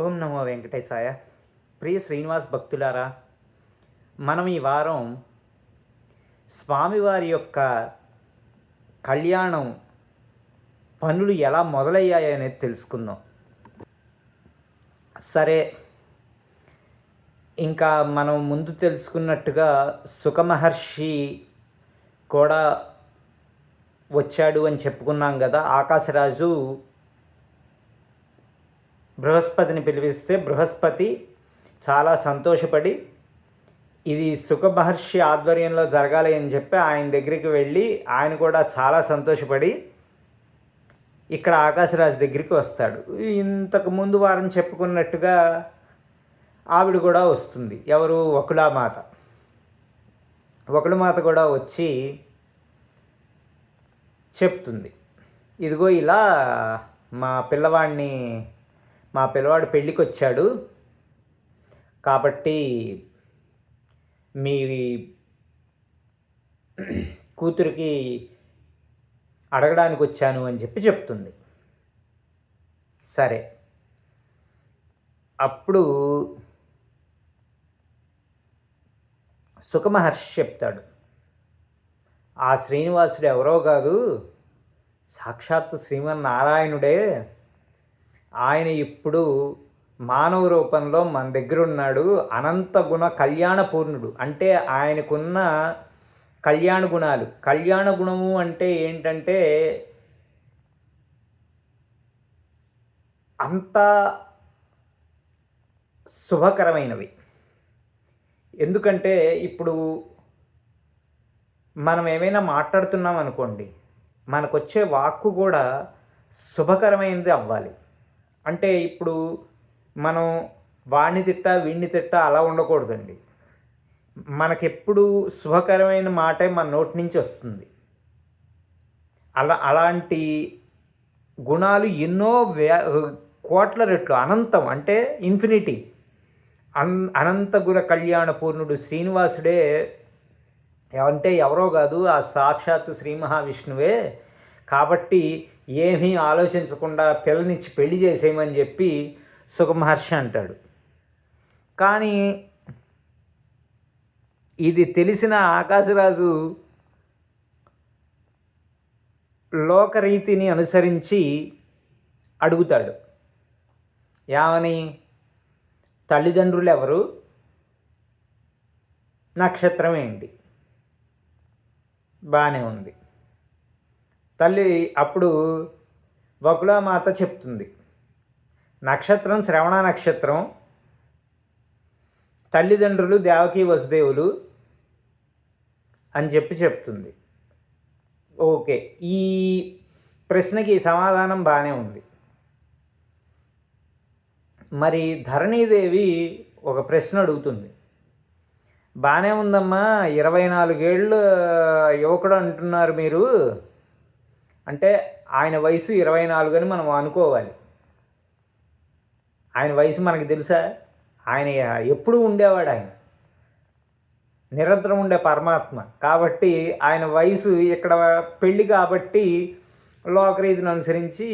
ఓం నమో వెంకటేశాయ. ప్రియ శ్రీనివాస్ భక్తులారా, మనం ఈ వారం స్వామివారి యొక్క కళ్యాణం పనులు ఎలా మొదలయ్యాయి అనేది తెలుసుకుందాం. సరే, ఇంకా మనం ముందు తెలుసుకున్నట్టుగా సుఖమహర్షి కూడా వచ్చాడు అని చెప్పుకున్నాం కదా. ఆకాశరాజు బృహస్పతిని పిలిపిస్తే బృహస్పతి చాలా సంతోషపడి ఇది సుఖమహర్షి ఆధ్వర్యంలో జరగాలి అని చెప్పి ఆయన దగ్గరికి వెళ్ళి ఆయన కూడా చాలా సంతోషపడి ఇక్కడ ఆకాశరాజు దగ్గరికి వస్తాడు. ఇంతకు ముందు వారం చెప్పుకున్నట్టుగా ఆవిడ కూడా వస్తుంది. ఎవరు? వకుళమాత. వకుళమాత కూడా వచ్చి చెప్తుంది, ఇదిగో ఇలా మా పిల్లవాడు పెళ్ళికి వచ్చాడు కాబట్టి మీ కూతురికి అడగడానికి వచ్చాను అని చెప్తుంది. సరే, అప్పుడు సుఖమహర్షి చెప్తాడు, ఆ శ్రీనివాసుడు ఎవరో కాదు, సాక్షాత్తు శ్రీమన్నారాయణుడే. ఆయన ఇప్పుడు మానవ రూపంలో మన దగ్గర ఉన్నాడు. అనంత గుణ కళ్యాణపూర్ణుడు. అంటే ఆయనకున్న కళ్యాణ గుణాలు. కళ్యాణ గుణము అంటే ఏంటంటే అంత శుభకరమైనవి. ఎందుకంటే ఇప్పుడు మనం ఏమైనా మాట్లాడుతున్నాం అనుకోండి, మనకొచ్చే వాక్కు కూడా శుభకరమైనది అవ్వాలి. అంటే ఇప్పుడు మనం వాణ్ణి తిట్టా వీణ్ణి తిట్టా అలా ఉండకూడదండి. మనకెప్పుడు శుభకరమైన మాటే మన నోటి నుంచి వస్తుంది. అలాంటి గుణాలు ఎన్నో కోట్ల రెట్లు, అనంతం అంటే ఇన్ఫినిటీ. అనంత గుణ కళ్యాణ పూర్ణుడు శ్రీనివాసుడే. అంటే ఎవరో కాదు, ఆ సాక్షాత్తు శ్రీ మహావిష్ణువే. కాబట్టి ఏమీ ఆలోచించకుండా పిల్లనిచ్చి పెళ్లి చేసేయమని చెప్పి సుఖమహర్షి అంటాడు. కానీ ఇది తెలిసిన ఆకాశరాజు లోకరీతిని అనుసరించి అడుగుతాడు, ఏమని? తల్లిదండ్రులు ఎవరు? నక్షత్రం ఏంటి? బాగానే ఉంది. తల్లి అప్పుడు వకుళమాత చెప్తుంది, నక్షత్రం శ్రవణ నక్షత్రం, తల్లిదండ్రులు దేవకీ వసుదేవులు అని చెప్తుంది. ఓకే, ఈ ప్రశ్నకి సమాధానం బాగానే ఉంది. మరి ధరణీదేవి ఒక ప్రశ్న అడుగుతుంది, బాగానే ఉందమ్మా, 24 ఏళ్ళ యువకుడు అంటున్నారు మీరు, అంటే ఆయన వయసు 24 అని మనం అనుకోవాలి. ఆయన వయసు మనకు తెలుసా? ఆయన ఎప్పుడూ ఉండేవాడు, ఆయన నిరంతరం ఉండే పరమాత్మ. కాబట్టి ఆయన వయసు ఇక్కడ పెళ్ళి కాబట్టి లోకరీతిని అనుసరించి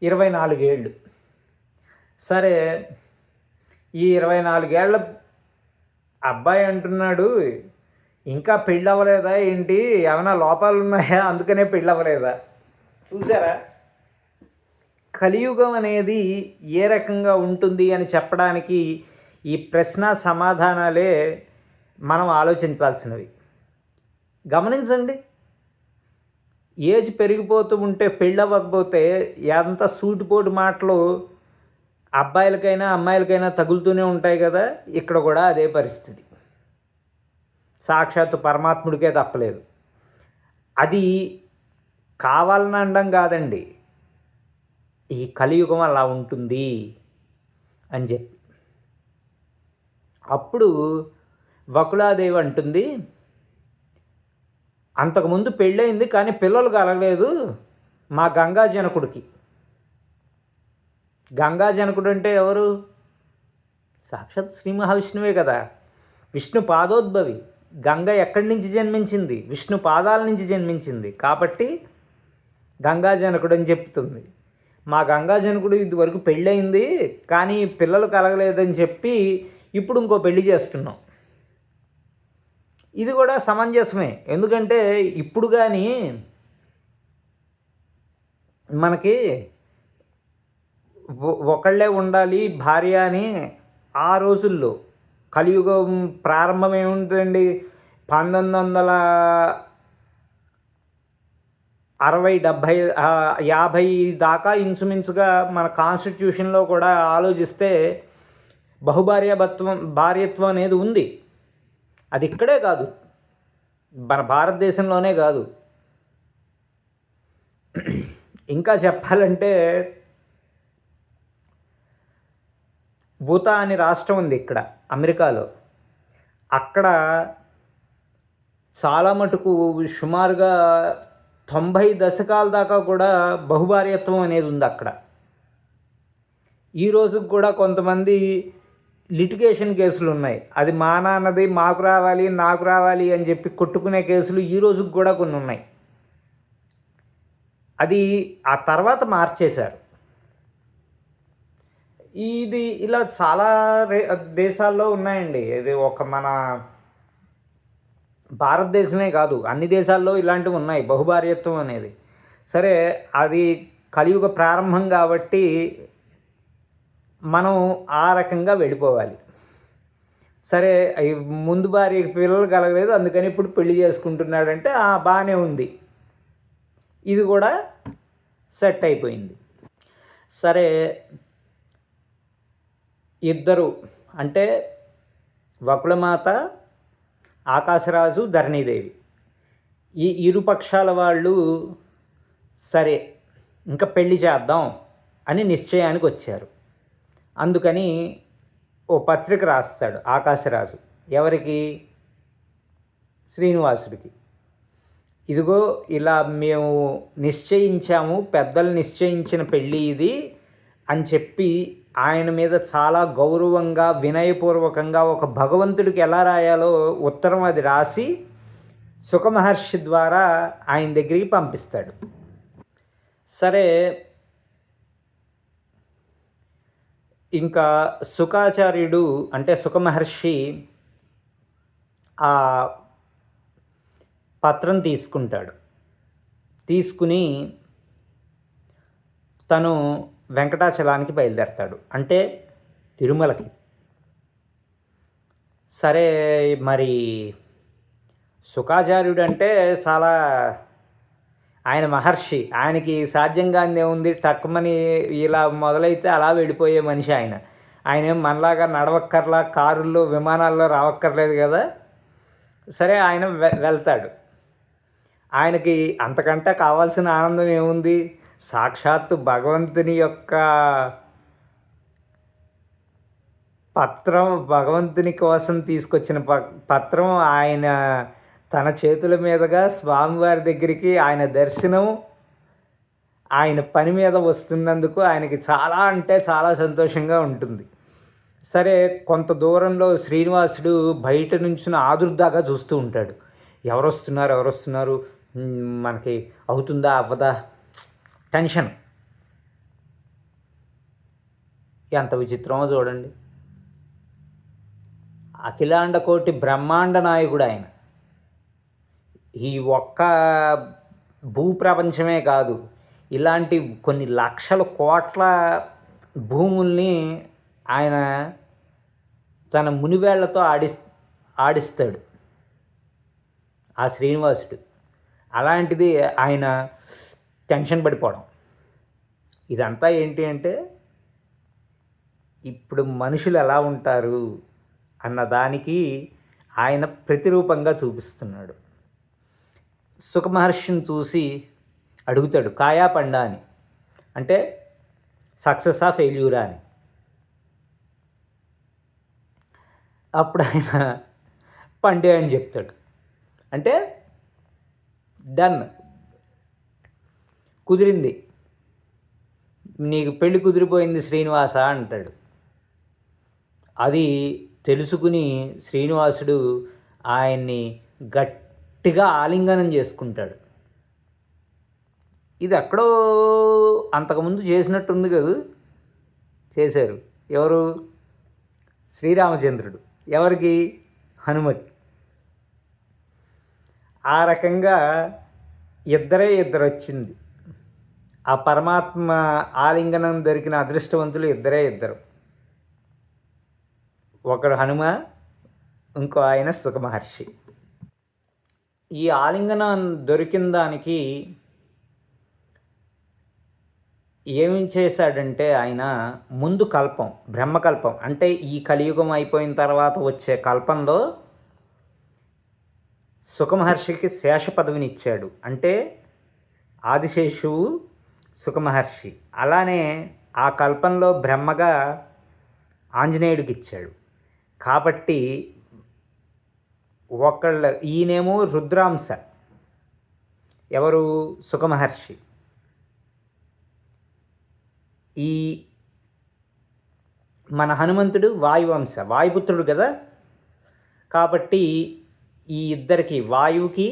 24 ఏళ్ళు. సరే, ఈ 24 ఏళ్ళ అబ్బాయి అంటున్నాడు, ఇంకా పెళ్ళి అవ్వలేదా ఏంటి? ఏమైనా లోపాలు ఉన్నాయా అందుకనే పెళ్ళి అవ్వలేదా? చూసారా, కలియుగం అనేది ఏ రకంగా ఉంటుంది అని చెప్పడానికి ఈ ప్రశ్న సమాధానాలే మనం ఆలోచించాల్సినవి. గమనించండి, ఏజ్ పెరిగిపోతూ ఉంటే పెళ్ళి అవ్వకపోతే ఎంత సూటిపోటు మాటలు అబ్బాయిలకైనా అమ్మాయిలకైనా తగులుతూనే ఉంటాయి కదా. ఇక్కడ కూడా అదే పరిస్థితి. సాక్షాత్తు పరమాత్ముడికే తప్పలేదు. అది కావాలని అనడం కాదండి, ఈ కలియుగం అలా ఉంటుంది అని చెప్పి. అప్పుడు వకుళాదేవి అంటుంది, అంతకుముందు పెళ్ళయింది కానీ పిల్లలు కలగలేదు మా గంగాజనకుడికి. గంగాజనకుడు అంటే ఎవరు? సాక్షాత్ శ్రీ మహావిష్ణువే కదా. విష్ణు పాదోద్భవి. గంగ ఎక్కడి నుంచి జన్మించింది? విష్ణు పాదాల నుంచి జన్మించింది. కాబట్టి గంగాజనకుడు అని చెప్తుంది. మా గంగాజనకుడు ఇదివరకు పెళ్ళయింది కానీ పిల్లలు కలగలేదని చెప్పి ఇప్పుడు ఇంకో పెళ్లి చేస్తున్నాం. ఇది కూడా సమంజసమే. ఎందుకంటే ఇప్పుడు కానీ మనకి ఒకళ్ళే ఉండాలి భార్య అని ఆ రోజుల్లో కలియుగం ప్రారంభం ఏముంటుందండి, 1960-70-50 దాకా ఇంచుమించుగా మన కాన్స్టిట్యూషన్లో కూడా ఆలోచిస్తే భార్యత్వం అనేది ఉంది. అది ఇక్కడే కాదు, మన భారతదేశంలోనే కాదు. ఇంకా చెప్పాలంటే ఊతా అని రాష్ట్రం ఉంది ఇక్కడ అమెరికాలో. అక్కడ చాలా మటుకు సుమారుగా 90 దశకాల దాకా కూడా బహుభార్యత్వం అనేది ఉంది అక్కడ. ఈ రోజుకి కూడా కొంతమంది లిటిగేషన్ కేసులు ఉన్నాయి. అది మా నాన్నది మాకు రావాలి నాకు రావాలి అని చెప్పి కొట్టుకునే కేసులు ఈ రోజుకి కూడా కొన్ని ఉన్నాయి. అది ఆ తర్వాత మార్చేశారు. ఇది ఇలా చాలా దేశాల్లో ఉన్నాయండి. ఇది ఒక మన భారతదేశమే కాదు, అన్ని దేశాల్లో ఇలాంటివి ఉన్నాయి బహుభార్యత్వం అనేది. సరే, అది కలియుగ ప్రారంభం కాబట్టి మనం ఆ రకంగా వెళ్ళిపోవాలి. సరే, ముందు భార్యకి పిల్లలు కలగలేదు అందుకని ఇప్పుడు పెళ్లి చేసుకుంటున్నాడంటే బాగానే ఉంది, ఇది కూడా సెట్ అయిపోయింది. సరే, ఇద్దరు అంటే వకుళమాత, ఆకాశరాజు, ధరణీదేవి, ఈ ఇరుపక్షాల వాళ్ళు సరే ఇంకా పెళ్లి చేద్దాం అని నిశ్చయానికి వచ్చారు. అందుకని ఓ పత్రిక రాస్తాడు ఆకాశరాజు. ఎవరికి? శ్రీనివాసుడికి. ఇదిగో ఇలా మేము నిశ్చయించాము, పెద్దలు నిశ్చయించిన పెళ్ళి ఇది అని చెప్పి ఆయన మీద చాలా గౌరవంగా వినయపూర్వకంగా ఒక భగవంతుడికి ఎలా రాయాలో ఉత్తరం అది రాసి సుఖమహర్షి ద్వారా ఆయన దగ్గరికి పంపిస్తాడు. సరే, ఇంకా శుకాచార్యుడు అంటే సుఖమహర్షి ఆ పత్రం తీసుకుంటాడు. తీసుకుని తను వెంకటాచలానికి బయలుదేరతాడు, అంటే తిరుమలకి. సరే, మరి శుకాచార్యుడు అంటే చాలా ఆయన మహర్షి, ఆయనకి సాధ్యంగానే ఉంది. టక్కుమని ఇలా మొదలైతే అలా వెళ్ళిపోయే మనిషి ఆయన. ఆయన మనలాగా నడవక్కర్లా, కారుల్లో విమానాల్లో రావక్కర్లేదు కదా. సరే, ఆయన వెళ్తాడు. ఆయనకి అంతకంటే కావాల్సిన ఆనందం ఏముంది? సాక్షాత్తు భగవంతుని యొక్క పత్రం, భగవంతుని కోసం తీసుకొచ్చిన పత్రం ఆయన తన చేతుల మీదుగా స్వామివారి దగ్గరికి ఆయన దర్శనం, ఆయన పని మీద వస్తున్నందుకు ఆయనకి చాలా అంటే చాలా సంతోషంగా ఉంటుంది. సరే, కొంత దూరంలో శ్రీనివాసుడు బయట నుంచి ఆదుర్దాగా చూస్తూ ఉంటాడు. ఎవరు వస్తున్నారు, మనకి అవుతుందా అవ్వదా, టెన్షన్. ఎంత విచిత్రమో చూడండి. అఖిలాండ కోటి బ్రహ్మాండ నాయకుడు ఆయన. ఈ ఒక్క భూప్రపంచమే కాదు, ఇలాంటి కొన్ని లక్షల కోట్ల భూముల్ని ఆయన తన మునివేళ్లతో ఆడిస్తాడు ఆ శ్రీనివాసుడు. అలాంటిది ఆయన టెన్షన్ పడిపోవడం. ఇదంతా ఏంటి అంటే ఇప్పుడు మనుషులు ఎలా ఉంటారు అన్నదానికి ఆయన ప్రతిరూపంగా చూపిస్తున్నాడు. సుఖమహర్షిని చూసి అడుగుతాడు, కాయా పండా అని, అంటే సక్సెసా ఫెయిల్యూరా అని. అప్పుడు ఆయన పండే అని చెప్తాడు. అంటే డన్, కుదిరింది, నీకు పెళ్ళి కుదిరిపోయింది శ్రీనివాస అంటాడు. అది తెలుసుకుని శ్రీనివాసుడు ఆయన్ని గట్టిగా ఆలింగనం చేసుకుంటాడు. ఇది ఎక్కడో అంతకుముందు చేసినట్టుంది కదా. చేశారు. ఎవరు? శ్రీరామచంద్రుడు. ఎవరికి? హనుమతి. ఆ రకంగా ఇద్దరు వచ్చింది. ఆ పరమాత్మ ఆలింగనం దొరికిన అదృష్టవంతులు ఇద్దరు. ఒకడు హనుమ, ఇంకో ఆయన సుఖ మహర్షి. ఈ ఆలింగనం దొరికిన దానికి ఏమి చేశాడంటే ఆయన ముందు కల్పం, బ్రహ్మకల్పం అంటే ఈ కలియుగం అయిపోయిన తర్వాత వచ్చే కల్పంలో సుఖమహర్షికి శేష పదవిని ఇచ్చాడు. అంటే ఆదిశేషువు సుఖమహర్షి. అలానే ఆ కల్పంలో బ్రహ్మగా ఆంజనేయుడికి ఇచ్చాడు. కాబట్టి ఈయనేమో రుద్రాంశ. ఎవరు? సుఖమహర్షి. ఈ మన హనుమంతుడు వాయువంశ, వాయుపుత్రుడు కదా. కాబట్టి ఈ ఇద్దరికి, వాయువుకి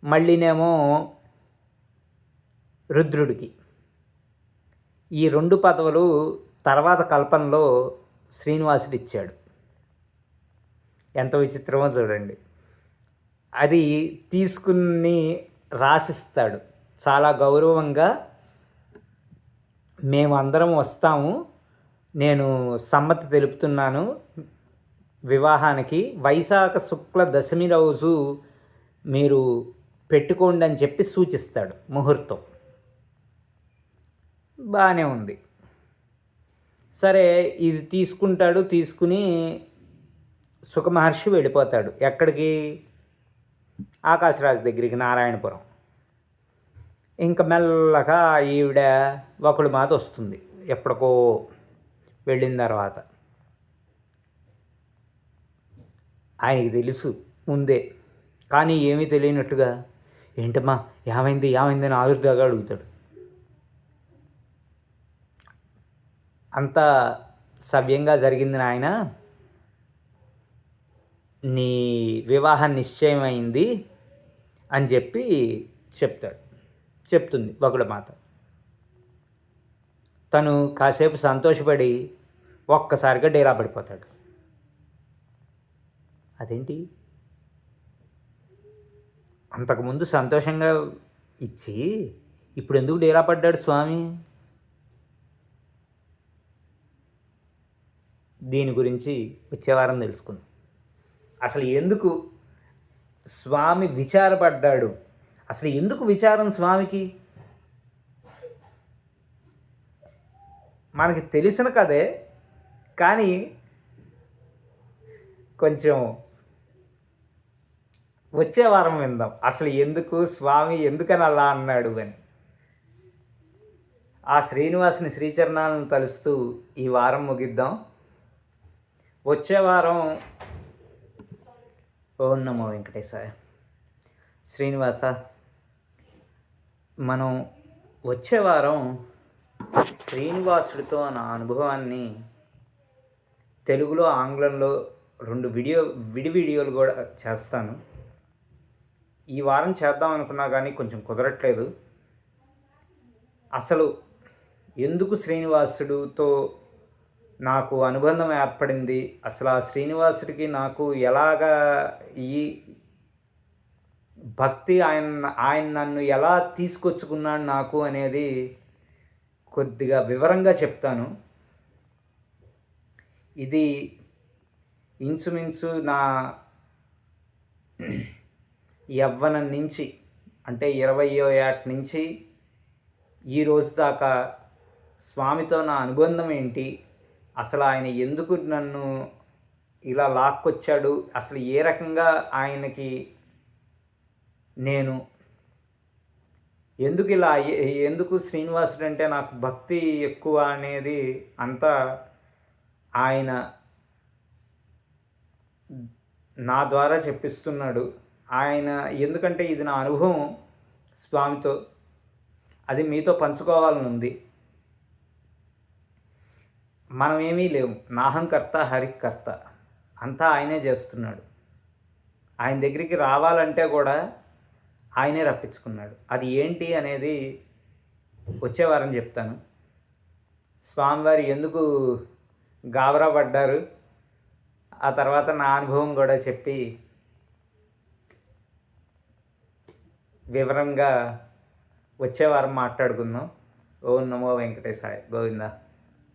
మళ్ళీనేమో రుద్రుడికి, ఈ 2 పదవులు తర్వాత కల్పంలో శ్రీనివాసుడు ఇచ్చాడు. ఎంత విచిత్రమో చూడండి. అది తీసుకుని రాసిస్తాడు చాలా గౌరవంగా. మేమందరం వస్తాము, నేను సమ్మతి తెలుపుతున్నాను వివాహానికి, వైశాఖ శుక్ల దశమి రోజు మీరు పెట్టుకోండి అని చెప్పి సూచిస్తాడు ముహూర్తం. బాగానే ఉంది. సరే, ఇది తీసుకుంటాడు. తీసుకుని సుఖమహర్షి వెళ్ళిపోతాడు. ఎక్కడికి? ఆకాశరాజు దగ్గరికి, నారాయణపురం. ఇంకా మెల్లగా ఈవిడ ఒకడు మాత వస్తుంది ఎప్పటికో వెళ్ళిన తర్వాత. ఆయనకి తెలుసు ముందే, కానీ ఏమీ తెలియనట్టుగా, ఏంటమ్మా ఏమైంది అని ఆదుర్దాగా అడుగుతాడు. అంత సవ్యంగా జరిగింది నాయన, నీ వివాహం నిశ్చయమైంది అని చెప్పి చెప్తుంది వకుళ మాత. తను కాసేపు సంతోషపడి ఒక్కసారిగా డేరా పడిపోతాడు. అదేంటి, అంతకుముందు సంతోషంగా ఇచ్చి ఇప్పుడు ఎందుకు డేరా పడ్డాడు స్వామి? దీని గురించి వచ్చే వారం తెలుసుకుందాం. అసలు ఎందుకు స్వామి విచారపడ్డాడు? అసలు ఎందుకు విచారం స్వామికి? మనకి తెలిసిన కదే, కానీ కొంచెం వచ్చే వారం విందాం అసలు ఎందుకు స్వామి ఎందుకని అలా అన్నాడు అని. ఆ శ్రీనివాసుని శ్రీచరణాలను తలుస్తూ ఈ వారం ముగిద్దాం. వచ్చే వారం ఓం నమో వెంకటేశాయ. శ్రీనివాస, మనం వచ్చే వారం శ్రీనివాసుడితో నా అనుభవాన్ని తెలుగులో, ఆంగ్లంలో 2 విడి వీడియోలు కూడా చేస్తాను. ఈ వారం చేద్దాం అనుకున్నా కానీ కొంచెం కుదరట్లేదు. అసలు ఎందుకు శ్రీనివాసుడితో నాకు అనుబంధం ఏర్పడింది, అసలు ఆ శ్రీనివాసుడికి నాకు ఎలాగా ఈ భక్తి, ఆయన నన్ను ఎలా తీసుకొచ్చుకున్నాడు నాకు అనేది కొద్దిగా వివరంగా చెప్తాను. ఇది ఇంచుమించు నా యవ్వనం నుంచి, అంటే 20వ ఏట నుంచి ఈ రోజు దాకా స్వామితో నా అనుబంధం ఏంటి, అసలు ఆయన ఎందుకు నన్ను ఇలా లాక్కొచ్చాడు, అసలు ఏ రకంగా ఆయనకి నేను ఎందుకు శ్రీనివాసుడు అంటే నాకు భక్తి ఎక్కువ అనేది అంతా ఆయన నా ద్వారా చెప్పిస్తున్నాడు. ఆయన ఎందుకంటే ఇది నా అనుభవం స్వామితో, అది మీతో పంచుకోవాలని ఉంది. మనమేమీ లేవు, నాహంకర్త హరికర్త, అంతా ఆయనే చేస్తున్నాడు. ఆయన దగ్గరికి రావాలంటే కూడా ఆయనే రప్పించుకున్నాడు. అది ఏంటి అనేది వచ్చే వారం చెప్తాను. స్వామివారు ఎందుకు గాబరా పడ్డారు, ఆ తర్వాత నా అనుభవం కూడా చెప్పి వివరంగా వచ్చే వారం మాట్లాడుకుందాం. ఓం నమో వెంకటేశాయ. గోవిందా.